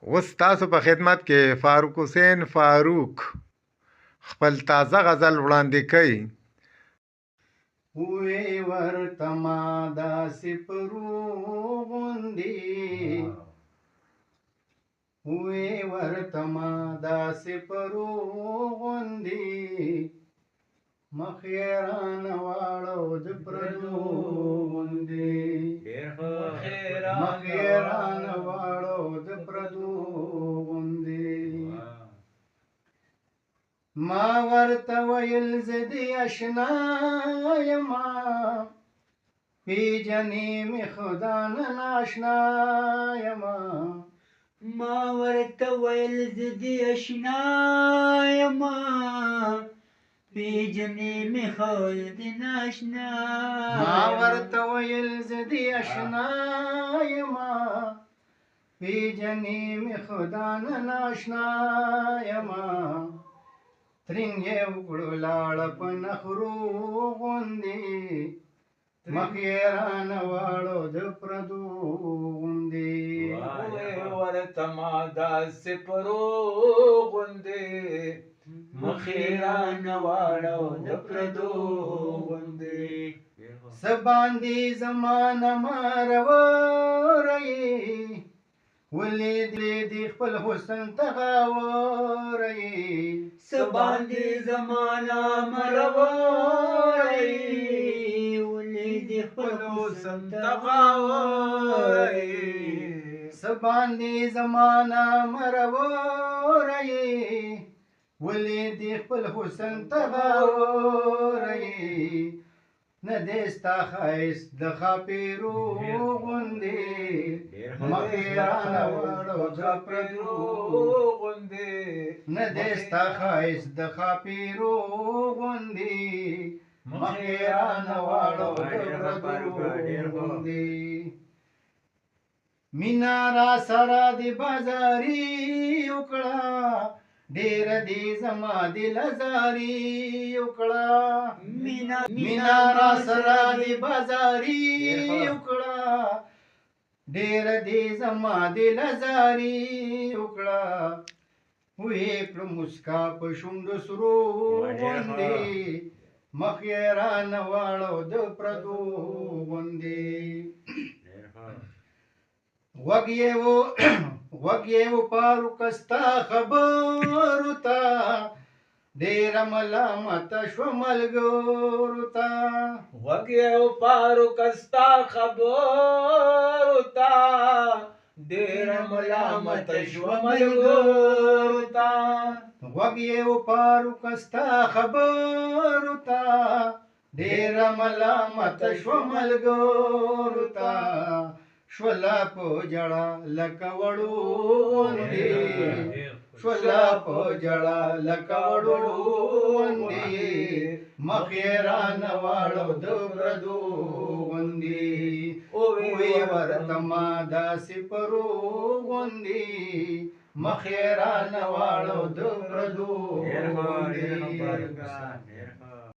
اوس تاسو په خدمت کې فاروق حسین فاروق خپل تازه غزل وړاندې کوي. وی ورته ما داسې پرو غوندې وی ورته ما داسې پرو غوندې مخ یې رانه واړو د پردو غوندې مخ یې رانه واړو د پردو غوندې ما ورته ویل زه دې اشنا یما پیژنې مې خدا نه ناشنا یما ما ورته ویل زه دې اشنا یما پیژنې مې خود ناشنا ما ورته ویل زه دې اشنا یما پیژنې مې خدا نه ناشنا یما ترنګ یې وکړو لاړه په نخرو غوندې مخ یې رانه واړو د پردو غوندې ورته ما داسې پرو غوندې مخ یې رانه واړو د پردو غوندې څه باندې زمانه مروره ولې دې خپل حسن ته غاوره څه باندې زمانه مروره ولې دې خپل حسن ته غاوره څه باندې زمانه مروره ولې دې خپل حسن ته غاوره نه دې ستا ښایست د ښاپېرو غوندې مخ یې رانه واړو د پردو غوندې نه دې ستا ښایست د ښاپېرو غوندې مخ یې رانه واړو د پردو غوندې مینا را سره دې بازاري وکړه ډېره دې زما دل ازاري وکړه مینا را سره دې بازاري وکړه ډېره دې زما دل ازاري وکړه وې کړه مسکا په شونډو سرو غوندې مخ یې رانه واړو د پردو غوندې غوږ یې و فاروق ستا خبرو ته ډېره ملامته شوه ملګرو ته غوږ یې و فاروق ستا خبرو ته ډېره ملامته شوه ملګرو ته غوږ یې و فاروق ستا خبرو ته ډېره ملامته شوه ملګرو ته شولا په جړه لکه وړو غوندې شولا په جړه لکه وړو غوندې مخ یې رانه واړو د پردو غوندې وې ورته ما داسې پرو غوندې مخ یې رانه واړو د پردو غوندې